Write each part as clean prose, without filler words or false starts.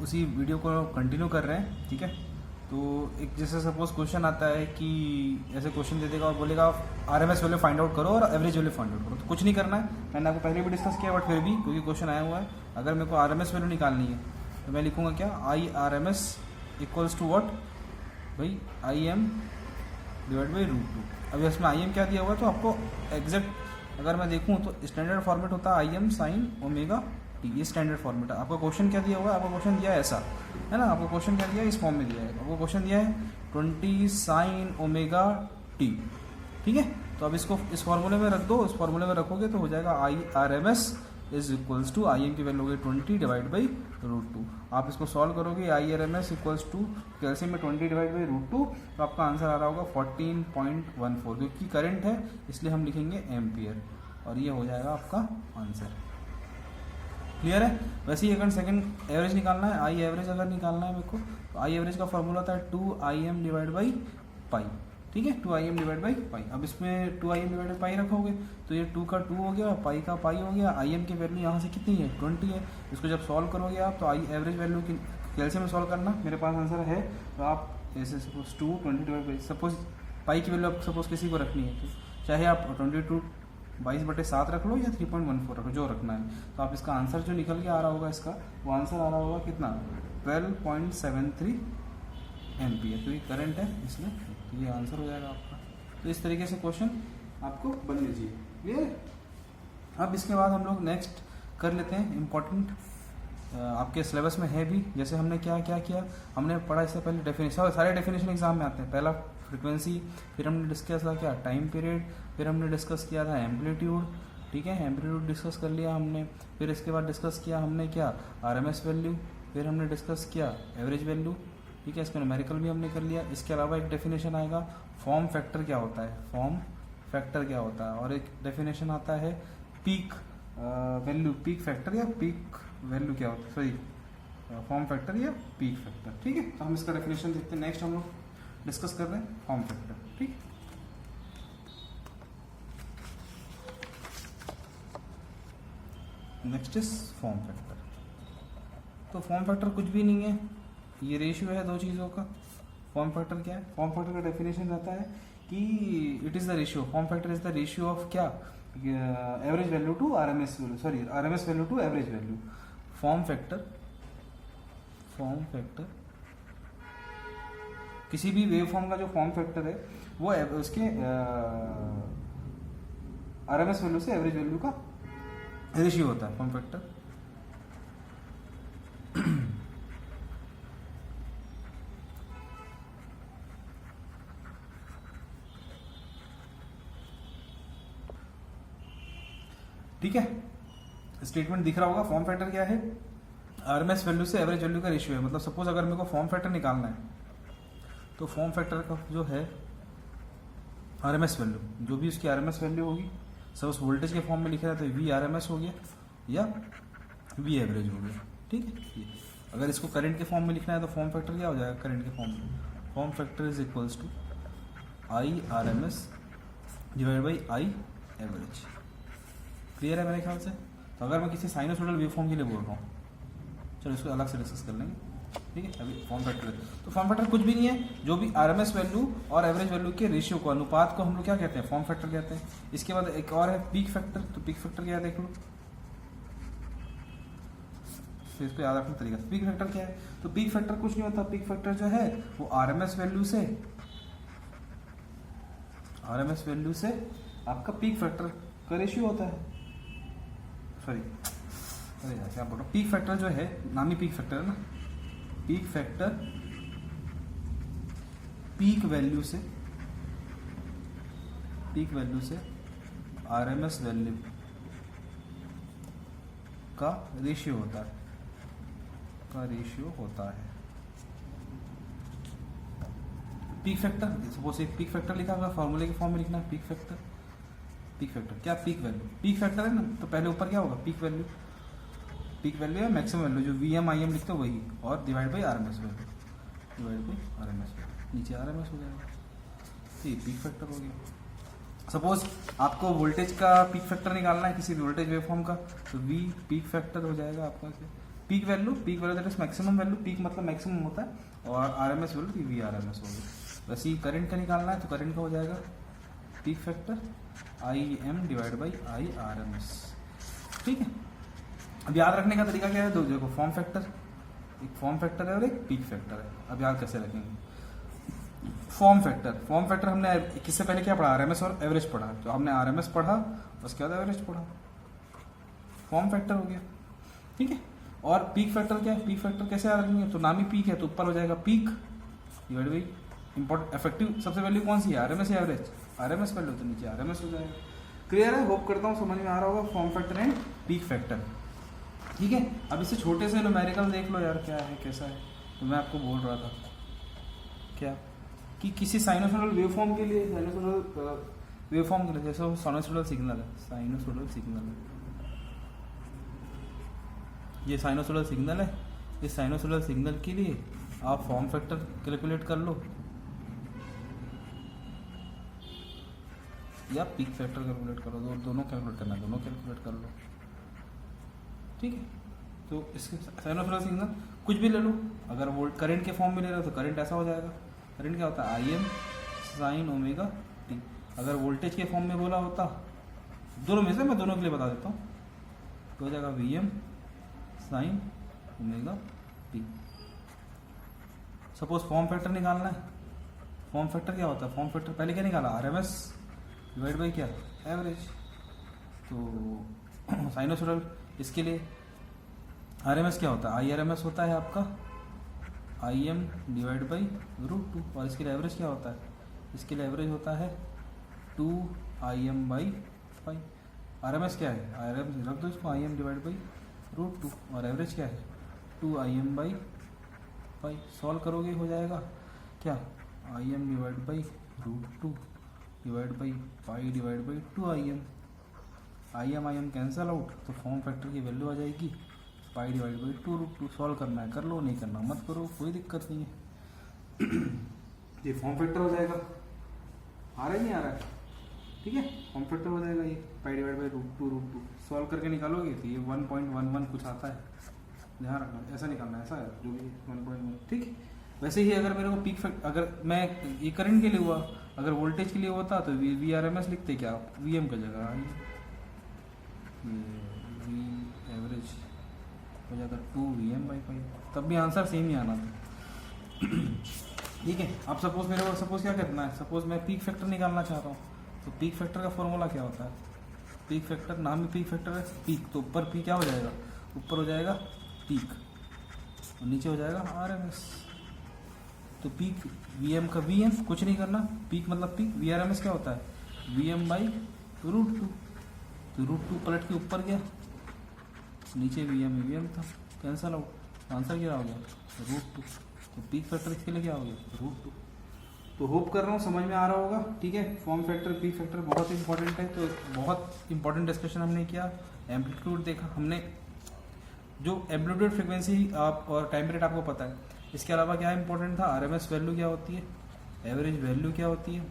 उसी वीडियो को कंटिन्यू कर रहे हैं, ठीक है। तो एक जैसे सपोज क्वेश्चन आता है कि ऐसे क्वेश्चन दे देगा और बोलेगा आरएमएस वैल्यू फाइंड आउट करो और एवरेज वैल्यू फाइंड आउट करो। तो कुछ नहीं करना है, मैंने आपको पहले भी डिस्कस किया, बट फिर भी क्योंकि क्वेश्चन आया हुआ है, अगर मेरे को आरएमएस वैल्यू निकालनी है तो मैं लिखूंगा क्या, I R M S equals to what भाई, I M divide by root 2। अभी इसमें आई एम क्या दिया हुआ है, तो आपको एग्जैक्ट अगर मैं देखूँ तो स्टैंडर्ड फॉर्मेट होता है I am sine omega T, ये स्टैंडर्ड फॉर्मेट है। आपका क्वेश्चन क्या दिया हुआ है, आपको क्वेश्चन दिया है ऐसा, है ना, आपको क्वेश्चन क्या दिया है, इस फॉर्म में दिया है, आपको क्वेश्चन दिया है 20 साइन ओमेगा टी, ठीक है। तो अब इसको इस फॉर्मूले में रख दो, इस फॉर्मूले में रखोगे तो हो जाएगा I R M S is equals to I M की वैल्यू होगी 20 डिवाइड बाई रूट 2। आप इसको सॉल्व करोगे, I R M S equals to calcium में 20 डिवाइड बाई रूट 2, तो आपका आंसर आ रहा होगा 14.14, क्योंकि करंट है इसलिए हम लिखेंगे एम्पियर, और ये हो जाएगा आपका आंसर। क्लियर है। वैसे ही अगर सेकंड एवरेज निकालना है, आई एवरेज अगर निकालना है मेरे को, तो आई एवरेज का फॉर्मूला होता है 2im डिवाइड बाई पाई, ठीक है, 2im डिवाइड बाई पाई। अब इसमें 2im डिवाइड बाई पाई रखोगे तो ये 2 का 2 हो गया, पाई का पाई हो गया, im की वैल्यू यहाँ से कितनी है 20 है। इसको जब सॉल्व करोगे आप तो आई एवरेज वैल्यू की कैल्सियम में सॉल्व करना, मेरे पास आंसर है, तो आप ऐसे सपोज 2 20 डिवाइड बाई, सपोज पाई की वैल्यू आप सपोज किसी को रखनी है, तो चाहे आप 22/7 रख लो या 3.14 रख लो, जो रखना है। तो आप इसका आंसर जो निकल के आ रहा होगा इसका, वो आंसर आ रहा होगा कितना, 12.73 एम्पियर, क्योंकि करंट है इसमें, तो ये आंसर हो जाएगा आपका। तो इस तरीके से क्वेश्चन आपको बनने चाहिए। क्लियर है। अब इसके बाद हम लोग नेक्स्ट कर लेते हैं इम्पोर्टेंट, आपके सिलेबस में है भी, जैसे हमने क्या क्या किया, हमने पढ़ा इससे पहले डेफिनेशन, सारे डेफिनेशन एग्जाम में आते हैं। पहला फ्रीक्वेंसी, फिर हमने डिस्कस किया क्या टाइम पीरियड, फिर हमने डिस्कस किया था एम्पलीट्यूड, ठीक है, एम्पलीट्यूड डिस्कस कर लिया हमने। फिर इसके बाद डिस्कस किया हमने क्या, आरएमएस वैल्यू, फिर हमने डिस्कस किया एवरेज वैल्यू, ठीक है, इसका न्यूमेरिकल भी हमने कर लिया। इसके अलावा एक डेफिनेशन आएगा फॉर्म फैक्टर क्या होता है, फॉर्म फैक्टर क्या होता है, और एक डेफिनेशन आता है पीक वैल्यू, पीक फैक्टर या पीक वैल्यू क्या होता है, सॉरी फॉर्म फैक्टर या पीक फैक्टर, ठीक है। तो हम इसका डेफिनेशन देखते हैं। नेक्स्ट हम लोग डिस्कस कर रहे हैं फॉर्म फैक्टर, ठीक। Next is form factor. तो फॉर्म फैक्टर कुछ भी नहीं है, ये रेशियो है दो चीज़ों का। फॉर्म फैक्टर क्या है, फॉर्म फैक्टर का डेफिनेशन रहता है कि it is the ratio, form factor is the ratio of क्या, average value to RMS value, sorry RMS value to average value. Form factor किसी भी वेव फॉर्म का जो फॉर्म फैक्टर है वो उसके आरएमएस वैल्यू से एवरेज वैल्यू का रेशियो होता है फॉर्म फैक्टर। ठीक है, स्टेटमेंट दिख रहा होगा। फॉर्म फैक्टर क्या है, आरएमएस वैल्यू से एवरेज वैल्यू का रेशियो है। मतलब सपोज अगर मेरे को फॉर्म फैक्टर निकालना है तो फॉर्म फैक्टर का जो है आरएमएस वैल्यू, जो भी उसकी आरएमएस वैल्यू होगी, सपोज वोल्टेज के फॉर्म में लिखा है तो वी आरएमएस हो गया या वी एवरेज हो गया, ठीक है। अगर इसको करंट के फॉर्म में लिखना है तो फॉर्म फैक्टर क्या हो जाएगा, करंट के फॉर्म में form factor is equals to I RMS divide by I average. Clear है मेरे ख्याल से। तो अगर मैं किसी साइनोसॉइडल वेव फॉर्म के लिए बोल रहा हूँ, चलो इसको अलग से डिस्कस कर लेंगे, ठीक है। अभी फॉर्म फैक्टर है, तो फॉर्म फैक्टर कुछ भी नहीं है, जो भी आरएमएस वैल्यू और एवरेज वैल्यू के रेशियो को, अनुपात को हम लोग क्या कहते हैं, फॉर्म फैक्टर कहते हैं। इसके बाद एक और है पीक फैक्टर। तो पीक फैक्टर क्या है देख लो, तो इसको याद रखने तरीका। पीक फैक्टर क्या है, तो पीक फैक्टर कुछ नहीं होता, पीक फैक्टर जो है वो आरएमएस वैल्यू से आपका पीक फैक्टर का रेशियो होता है। सॉरी, अरे यार क्या बोल रहा हूँ, पीक फैक्टर जो है, नाम ही पीक फैक्टर है ना, पीक फैक्टर पीक वैल्यू से आरएमएस वैल्यू का रेशियो होता है, पीक फैक्टर। सपोज एक पीक फैक्टर लिखा होगा, फॉर्मूले के फॉर्म में लिखना है पीक फैक्टर क्या, पीक वैल्यू, पीक फैक्टर है ना, तो पहले ऊपर क्या होगा, पीक वैल्यू है, मैक्सिमम वैल्यू जो वीएम आईएम लिखते हो वही, और डिवाइड बाई आरएमएस वैल्यू, नीचे आरएमएस हो जाएगा, तो ये पीक फैक्टर हो गया। सपोज आपको वोल्टेज का पीक फैक्टर निकालना है किसी भी वोल्टेज वेवफॉर्म का, तो वी पीक फैक्टर हो जाएगा आपका peak value that is maximum value, peak मतलब मैक्सिमम होता है, और आरएमएस वैल्यू वी आरएमएस होगी। वैसे ही करंट का निकालना है तो करंट का हो जाएगा peak factor IM divide by IRMS। ठीक है, अब याद रखने का तरीका क्या है, दो देखो फॉर्म फैक्टर, एक फॉर्म फैक्टर है और एक पीक फैक्टर है। अब याद कैसे रखेंगे, फॉर्म फैक्टर हमने किससे पहले क्या पढ़ा, आरएमएस और एवरेज पढ़ा, तो हमने आरएमएस पढ़ा उसके बाद एवरेज पढ़ा, फॉर्म फैक्टर हो गया। ठीक है, और पीक फैक्टर क्या है, पीक फैक्टर कैसे याद रखेंगे, तो नाम ही पीक है तो ऊपर हो जाएगा peak divide by important effective सबसे वैल्यू कौन सी है, आरएमएस या एवरेज, आरएमएस वैल्यू तो नीचे आरएमएस हो जाएगा। क्लियर है, होप करता हूँ समझ में आ रहा होगा form factor and peak factor. ठीक है, अब इससे छोटे से न्यूमेरिकल देख लो यार क्या है कैसा है। तो मैं आपको बोल रहा था क्या कि किसी साइनोसॉइडल वेवफॉर्म के लिए, जैसे साइनोसॉइडल सिग्नल है, ये साइनोसॉइडल सिग्नल है, इस साइनोसॉइडल सिग्नल के लिए आप फॉर्म फैक्टर कैलकुलेट कर लो या पीक फैक्टर कैलकुलेट करो, दोनों कैलकुलेट करना है, दोनों कैलकुलेट कर लो। ठीक है, तो इसके साइनोसॉइडल सिग्नल कुछ भी ले लो, अगर वोल्ट करंट के फॉर्म में ले रहे हो तो करंट ऐसा हो जाएगा, करंट क्या होता है IM साइन ओमेगा टी। अगर वोल्टेज के फॉर्म में बोला होता, दोनों में से मैं दोनों के लिए बता देता हूँ, तो हो जाएगा VM sine omega T. Suppose form factor निकालना है, फॉर्म फैक्टर क्या होता है, फॉर्म फैक्टर पहले क्या निकाला, आरएमएस डिवाइड बाई क्या, एवरेज। तो साइनोसॉइडल इसके लिए आरएमएस क्या होता है, IRMS होता है आपका IM डिवाइड बाई √2, और इसके लिए एवरेज क्या होता है, इसके लिए एवरेज होता है 2IM बाई 5। आरएमएस क्या है, आरएमएस रख दो इसको, IM डिवाइड बाई √2, और एवरेज क्या है 2IM बाई 5। सॉल्व करोगे हो जाएगा क्या, IM divide by √2 divide by pi divide by 2IM, IM cancel out, तो फॉर्म फैक्टर की वैल्यू आ जाएगी पाई डिवाइड बाई 2√2। सॉल्व करना है कर लो, नहीं करना मत करो, कोई दिक्कत नहीं है। ये फॉर्म फैक्टर हो जाएगा, आ रहा है नहीं आ रहा है, ठीक है, फॉर्म फैक्टर हो जाएगा ये पाई डिवाइड बाई √2। सॉल्व करके निकालोगे तो ये 1.11 कुछ आता है, ध्यान रखना ऐसा निकालना है, ऐसा है जो भी 1.1। ठीक है, वैसे ही अगर मेरे को पीक फैक्टर, अगर मैं ये करंट के लिए हुआ, अगर वोल्टेज के लिए होता तो VRMS लिखते क्या, VM का जगह V एवरेज हो जाता 2VM बाई 5, तब भी आंसर सेम ही आना था। ठीक है, अब सपोज मेरे को सपोज क्या करना है, सपोज मैं पीक फैक्टर निकालना चाहता हूँ, तो पीक फैक्टर का फॉर्मूला क्या होता है, पीक फैक्टर नाम ही पीक फैक्टर है, पीक तो ऊपर पी क्या हो जाएगा, ऊपर हो जाएगा पीक और नीचे हो जाएगा RMS। तो पीक VM का VM कुछ नहीं करना, पीक मतलब पीक, VRMS क्या होता है VM बाई √2, तो √2 पलट के ऊपर गया, नीचे VM था, कैंसल आउट, आंसर क्या हो गया √2। तो पीक फैक्टर इसके लिए क्या हो गया √2। तो होप कर रहा हूँ समझ में आ रहा होगा। ठीक है, फॉर्म फैक्टर पीक फैक्टर बहुत इंपॉर्टेंट है, तो बहुत इंपॉर्टेंट डिस्कशन हमने किया, एम्पलीट्यूड देखा हमने, जो एम्पलीट्यूड फ्रिक्वेंसी आप और टाइम पीरियड आपको पता है, इसके अलावा क्या इंपॉर्टेंट था, RMS वैल्यू क्या होती है, एवरेज वैल्यू क्या होती है,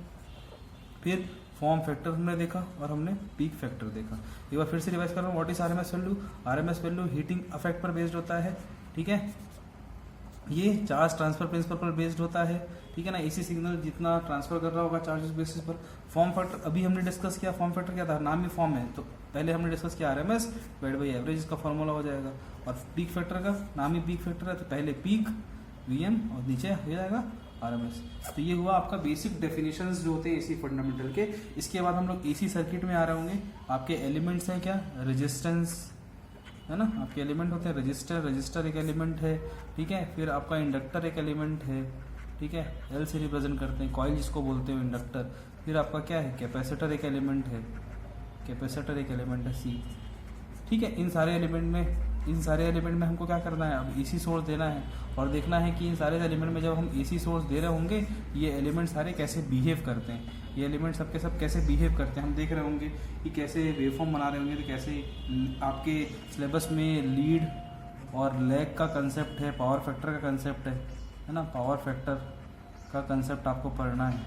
फिर फॉर्म फैक्टर हमने देखा और हमने पीक फैक्टर देखा। एक बार फिर से रिवाइज कर रहा हूँ, what is RMS value, RMS value heating effect पर बेस्ड होता है। ठीक है, ये चार्ज ट्रांसफर प्रिंसिपल पर बेस्ड होता है। ठीक है ना, AC सिग्नल जितना ट्रांसफर कर रहा होगा चार्जेस बेसिस पर। फॉर्म फैक्टर अभी हमने डिस्कस किया, फॉर्म फैक्टर क्या था, नाम ही फॉर्म है, तो पहले हमने डिस्कस किया RMS डिवाइड बाई एवरेज, इसका फॉर्मूला हो जाएगा। और पीक फैक्टर का नाम ही पीक फैक्टर है, तो पहले पीक VM और नीचे हो जाएगा RMS। तो ये हुआ आपका बेसिक डेफिनेशंस जो होते हैं AC फंडामेंटल के। इसके बाद हम लोग AC सर्किट में आ रहे होंगे। आपके एलिमेंट्स हैं क्या, रेजिस्टेंस है ना, आपके एलिमेंट होते हैं रजिस्टर एक एलिमेंट है। ठीक है, फिर आपका इंडक्टर एक एलिमेंट है। ठीक है, L से रिप्रेजेंट करते हैं, कॉइल जिसको बोलते हैं इंडक्टर। फिर आपका क्या है, कैपेसिटर एक एलिमेंट है, कैपेसिटर एक एलिमेंट है C। ठीक है, इन सारे एलिमेंट में हमको क्या करना है, अब AC सोर्स देना है और देखना है कि इन सारे एलिमेंट में जब हम AC सोर्स दे रहे होंगे, ये एलिमेंट सारे कैसे बिहेव करते हैं, ये एलिमेंट सब के सब कैसे बिहेव करते हैं, हम देख रहे होंगे कि कैसे वेवफॉर्म बना रहे होंगे। तो कैसे आपके सिलेबस में लीड और लैग का कंसेप्ट है, पावर फैक्टर का कंसेप्ट है ना, पावर फैक्टर का कंसेप्ट आपको पढ़ना है।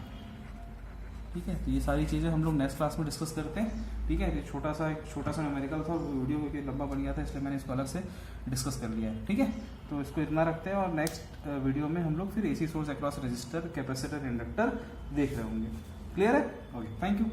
ठीक है। तो ये सारी चीज़ें हम लोग नेक्स्ट क्लास में डिस्कस करते हैं, ठीक है। ये छोटा सा न्यूमेरिकल था, वीडियो क्योंकि लंबा बन गया था इसलिए मैंने इसको अलग से डिस्कस कर लिया है, ठीक है। तो इसको इतना रखते हैं और नेक्स्ट वीडियो में हम लोग फिर AC source across register, capacitor, inductor देख रहे होंगे। क्लियर है? Okay, thank you.